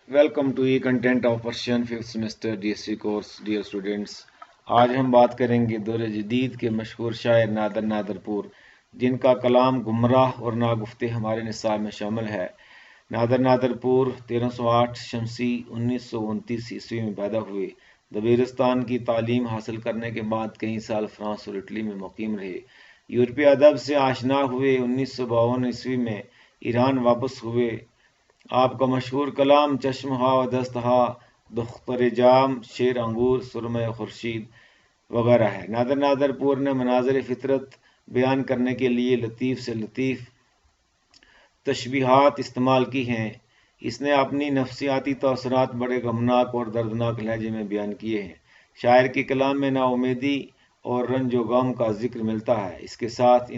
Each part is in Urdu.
Welcome to E content of Persian fifth semester D S C course dear students. آج ہم بات کریں گے دور جدید کے مشہور شاعر نادر نادر پور، جن کا کلام گمراہ اور ناگفتے ہمارے نصاب میں شامل ہے۔ نادر نادر پور 1308 شمسی 1929 عیسوی میں پیدا ہوئے۔ دبیرستان کی تعلیم حاصل کرنے کے بعد کئی سال فرانس اور اٹلی میں مقیم رہے۔ یورپی ادب سے آشنا ہوئے 1952 عیسوی میں ایران واپس ہوئے۔ آپ کا مشہور کلام چشم ہا و دست ہا، دختر جام، شیر انگور، سرمہ خورشید وغیرہ ہے۔ نادر نادر پور نے مناظر فطرت بیان کرنے کے لیے لطیف سے لطیف تشبیہات استعمال کی ہیں۔ اس نے اپنی نفسیاتی تاثرات بڑے غمناک اور دردناک لہجے میں بیان کیے ہیں۔ شاعر کے کلام میں نا امیدی اور رنج و غم کا ذکر ملتا ہے۔ اس کے ساتھ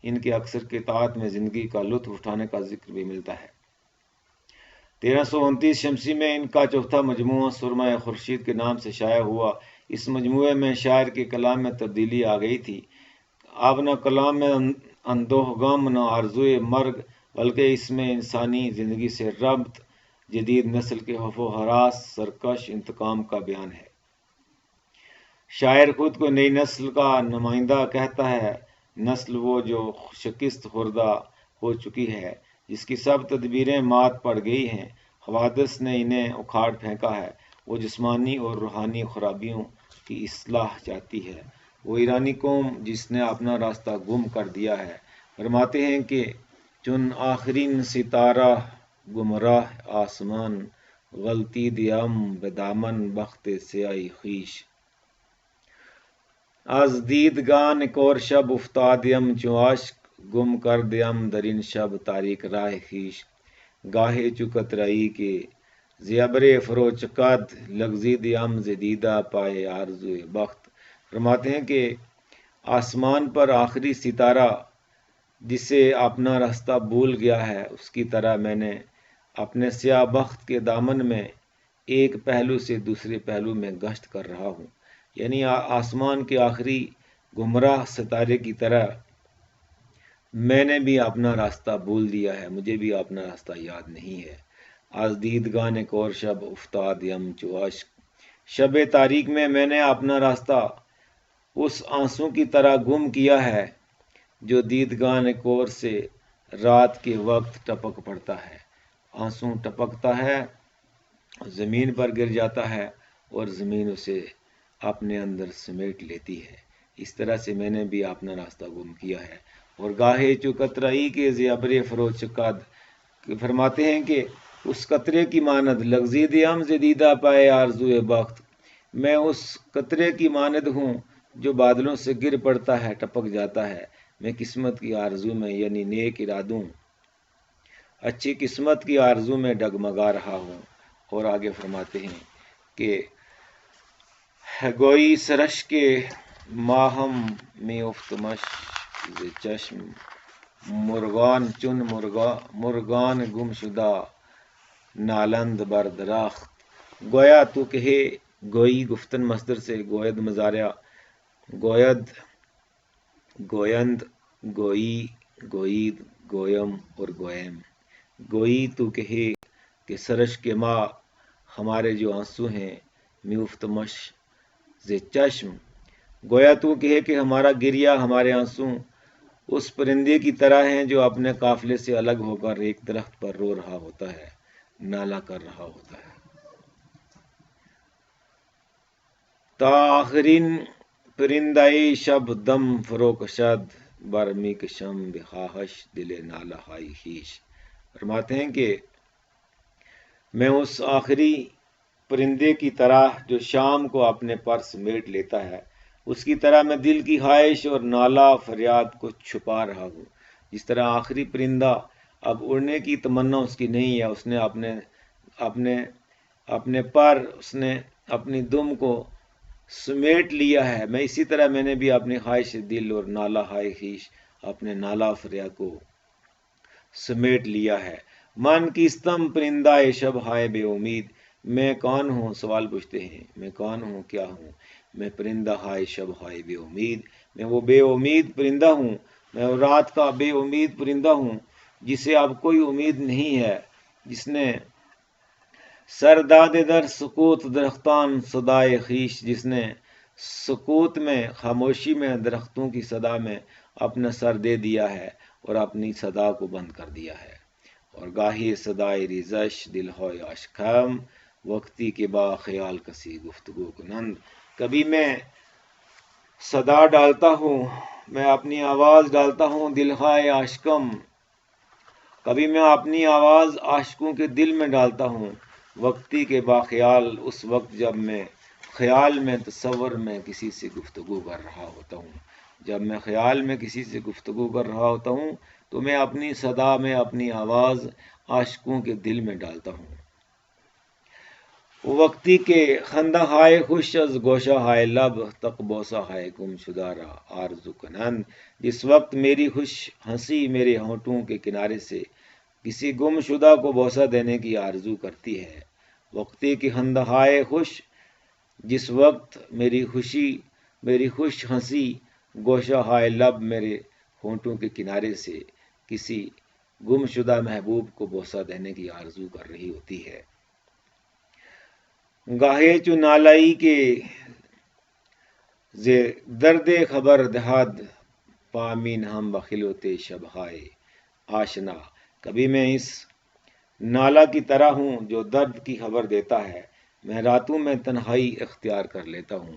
ان کے اکثر قطعات میں زندگی کا لطف اٹھانے کا ذکر بھی ملتا ہے۔ 1329 شمسی میں ان کا چوتھا مجموعہ سرمہ خورشید کے نام سے شائع ہوا۔ اس مجموعے میں شاعر کے کلام میں تبدیلی آ گئی تھی۔ اب نہ کلام میں اندوہ غم، نہ آرزوئے مرگ، بلکہ اس میں انسانی زندگی سے ربط، جدید نسل کے خوف و ہراس، سرکش انتقام کا بیان ہے۔ شاعر خود کو نئی نسل کا نمائندہ کہتا ہے، نسل وہ جو شکست خوردہ ہو چکی ہے، جس کی سب تدبیریں مات پڑ گئی ہیں، حوادث نے انہیں اکھاڑ پھینکا ہے۔ وہ جسمانی اور روحانی خرابیوں کی اصلاح چاہتی ہے۔ وہ ایرانی قوم جس نے اپنا راستہ گم کر دیا ہے۔ فرماتے ہیں کہ چن آخرین ستارہ گمراہ آسمان، غلطی دیم بدامن بخت سیاہی خیش۔ از دیدگان کور شب افتادیم چو عشق، گم کر دیم درین شب تاریک راہ خیش۔ گاہے چکت رئی کے زیبر فروچ قد، لغزی دیم ز دیدہ پائے آرزوئے بخت۔ فرماتے ہیں کہ آسمان پر آخری ستارہ جسے اپنا راستہ بھول گیا ہے، اس کی طرح میں نے اپنے سیاہ بخت کے دامن میں ایک پہلو سے دوسرے پہلو میں گشت کر رہا ہوں۔ یعنی آسمان کے آخری گمراہ ستارے کی طرح میں نے بھی اپنا راستہ بھول دیا ہے، مجھے بھی اپنا راستہ یاد نہیں ہے۔ از دیدگان کور شب افتاد یم چو عشق، شب تاریک میں نے اپنا راستہ اس آنسو کی طرح گم کیا ہے جو دیدگان کور سے رات کے وقت ٹپک پڑتا ہے۔ آنسو ٹپکتا ہے، زمین پر گر جاتا ہے اور زمین اسے اپنے اندر سمیٹ لیتی ہے۔ اس طرح سے میں نے بھی اپنا راستہ گم کیا ہے۔ اور گاہے چو قطرئی کے زیبر فروچ قد، فرماتے ہیں کہ اس قطرے کی مانند لغزی دیم زدیدہ پائے آرزوئے بخت، میں اس قطرے کی مانند ہوں جو بادلوں سے گر پڑتا ہے، ٹپک جاتا ہے۔ میں قسمت کی آرزو میں یعنی نیک ارادوں، اچھی قسمت کی آرزو میں ڈگمگا رہا ہوں۔ اور آگے فرماتے ہیں کہ گوئی سرش کے ماہم میں افتمش ز چشم، مرغان چن مرغان گم شدہ نالند بر درخت۔ گویا تو کہے، گوئی گفتن مصدر سے گوید مضارع، گوید، گویند، گوئی، گوید، گویم اور گویم۔ گوئی تو کہے کہ سرش کے ماں، ہمارے جو آنسو ہیں، میوفتمش ز چشم، گویا تو کہے کہ ہمارا گریا، ہمارے آنسو اس پرندے کی طرح ہیں جو اپنے قافلے سے الگ ہو کر ایک درخت پر رو رہا ہوتا ہے، نالہ کر رہا ہوتا ہے۔ تا آخرین پرندہ شب دم فروکشد، برمی کشم بخواہش دل نالہ ہائی خیش۔ فرماتے ہیں کہ میں اس آخری پرندے کی طرح جو شام کو اپنے پر سمیٹ لیتا ہے، اس کی طرح میں دل کی خواہش اور نالہ فریاد کو چھپا رہا ہوں۔ جس طرح آخری پرندہ اب اڑنے کی تمنا اس کی نہیں ہے، اس نے اپنے پر، اس نے اپنی دم کو سمیٹ لیا ہے، میں اسی طرح میں نے بھی اپنی خواہش دل اور نالہ ہائے خیش، اپنے نالہ فریاد کو سمیٹ لیا ہے۔ من کیستم پرندہ شب ہائے بے امید، میں کون ہوں، سوال پوچھتے ہیں، میں کون ہوں، کیا ہوں؟ میں پرندہ ہائے شب ہائے بے امید، میں وہ بے امید پرندہ ہوں، میں وہ رات کا بے امید پرندہ ہوں جسے اب کوئی امید نہیں ہے، جس نے سرداد در سکوت درختان صدائے خیش، جس نے سکوت میں، خاموشی میں، درختوں کی صدا میں اپنا سر دے دیا ہے اور اپنی صدا کو بند کر دیا ہے۔ اور گاہی صدائے ریزش دل ہوئے اشکم، وقتی کے با خیال کسی گفتگو کنند۔ کبھی میں صدا ڈالتا ہوں، میں اپنی آواز ڈالتا ہوں دل ہائے عاشقم، کبھی میں اپنی آواز عاشقوں کے دل میں ڈالتا ہوں، وقتی کے باخیال، اس وقت جب میں خیال میں، تصور میں کسی سے گفتگو کر رہا ہوتا ہوں۔ جب میں خیال میں کسی سے گفتگو کر رہا ہوتا ہوں تو میں اپنی صدا میں اپنی آواز عاشقوں کے دل میں ڈالتا ہوں۔ وقتی کے خندہ ہائے خوش از گوشہ ہائے لب، تک بوسہ ہائے گم شدہ را آرزو کنند۔ جس وقت میری خوش ہنسی میرے ہونٹوں کے کنارے سے کسی گم شدہ کو بوسہ دینے کی آرزو کرتی ہے۔ وقتی کی خندہ ہائے خوش، جس وقت میری خوش ہنسی گوشہ ہائے لب میرے ہونٹوں کے کنارے سے کسی گم شدہ محبوب کو بوسہ دینے کی آرزو کر رہی ہوتی ہے۔ گاہے چو نالائی کے زے درد خبر دہاد، پامین ہم بخلوتے شب ہائے آشنا۔ کبھی میں اس نالا کی طرح ہوں جو درد کی خبر دیتا ہے، میں راتوں میں تنہائی اختیار کر لیتا ہوں۔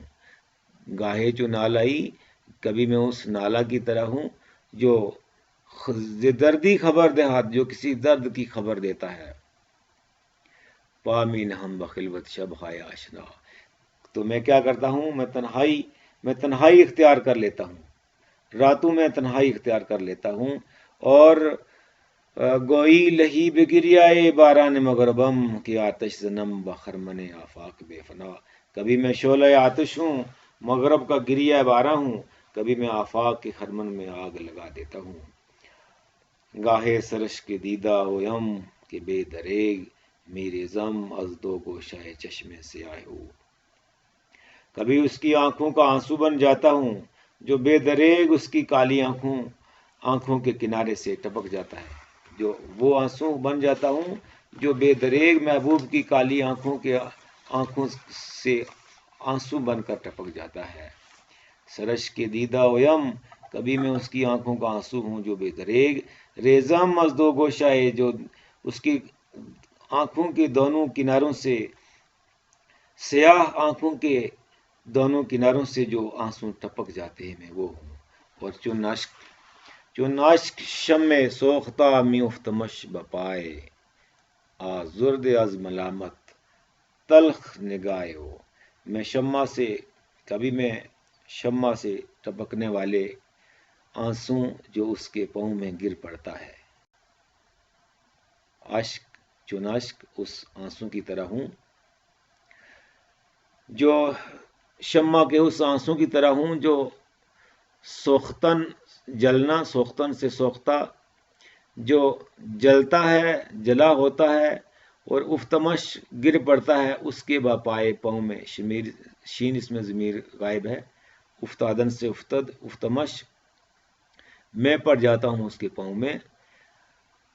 گاہے چو نالائی، کبھی میں اس نالا کی طرح ہوں جو دردی خبر دہات، جو کسی درد کی خبر دیتا ہے۔ پامین ہم بخلوت شب ہائے آشنا، تو میں کیا کرتا ہوں، میں تنہائی اختیار کر لیتا ہوں، راتوں میں تنہائی اختیار کر لیتا ہوں۔ اور گوئی لہی بگریائے باران مغربم، کی آتش زنم بخرمن آفاق بے فنا۔ کبھی میں شعلہ آتش ہوں، مغرب کا گریہ بارہ ہوں، کبھی میں آفاق کے خرمن میں آگ لگا دیتا ہوں۔ گاہے سرش کے دیدہ ہویم کہ بے دریگ، میرے زم از دو گوشہ چشمے سے آئے ہو۔ کبھی اس کی آنکھوں کا آنسو بن جاتا ہوں جو بے دریگ اس کی کالی آنکھوں کے کنارے سے ٹپک جاتا ہے، جو وہ آنسو بن جاتا ہوں جو بے دریگ محبوب کی کالی آنکھوں سے آنسو بن کر ٹپک جاتا ہے۔ سرش کے دیدہ ہویم، کبھی میں اس کی آنکھوں کا آنسو ہوں جو بے دریگ، ریزم از دو گوشہ ہے، جو اس کی آنکھوں کے دونوں کناروں سے، سیاہ آنکھوں کے دونوں کناروں سے جو آنسو ٹپک جاتے ہیں، میں وہ ہوں۔ اور چون اشک شمع سوختہ می افتمش بپائے، آزرد از ملامت تلخ نگاہ ہو۔ کبھی میں شمع سے ٹپکنے والے آنسو جو اس کے پاؤں میں گر پڑتا ہے، چون اشک اس آنسو کی طرح ہوں، جو شمع کے اس آنسو کی طرح ہوں جو سوختن، جلنا، سوختن سے سوختہ، جو جلتا ہے، جلا ہوتا ہے، اور افتمش گر پڑتا ہے اس کے باپائے پاؤں میں، شین اس میں ضمیر غائب ہے، افتادن سے افتد، افتمش میں پڑ جاتا ہوں اس کے پاؤں میں،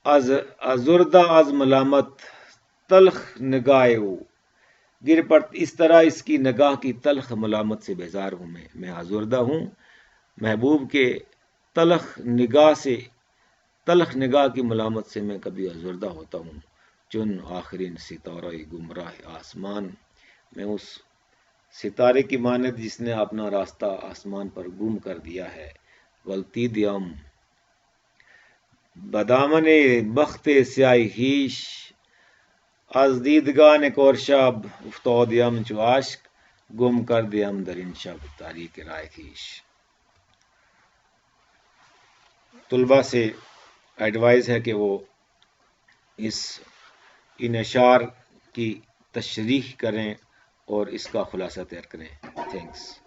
ازردہ از ملامت تلخ نگاہ ہو، گر پڑ اس طرح اس کی نگاہ کی تلخ ملامت سے بیزار ہوں میں آزردہ ہوں، محبوب کے تلخ نگاہ کی ملامت سے میں کبھی آزردہ ہوتا ہوں۔ چن آخرین ستارہ گمراہ آسمان، میں اس ستارے کی مانند جس نے اپنا راستہ آسمان پر گم کر دیا ہے۔ غلطی دیم بدامن بخت سیاہ ہیش، از دیدگان کورشب افتادیم چو اشک، گم کر دیم درین شب تاریک رائے خیش۔ طلباء سے ایڈوائز ہے کہ وہ ان اشعار کی تشریح کریں اور اس کا خلاصہ تیار کریں۔ تھینکس۔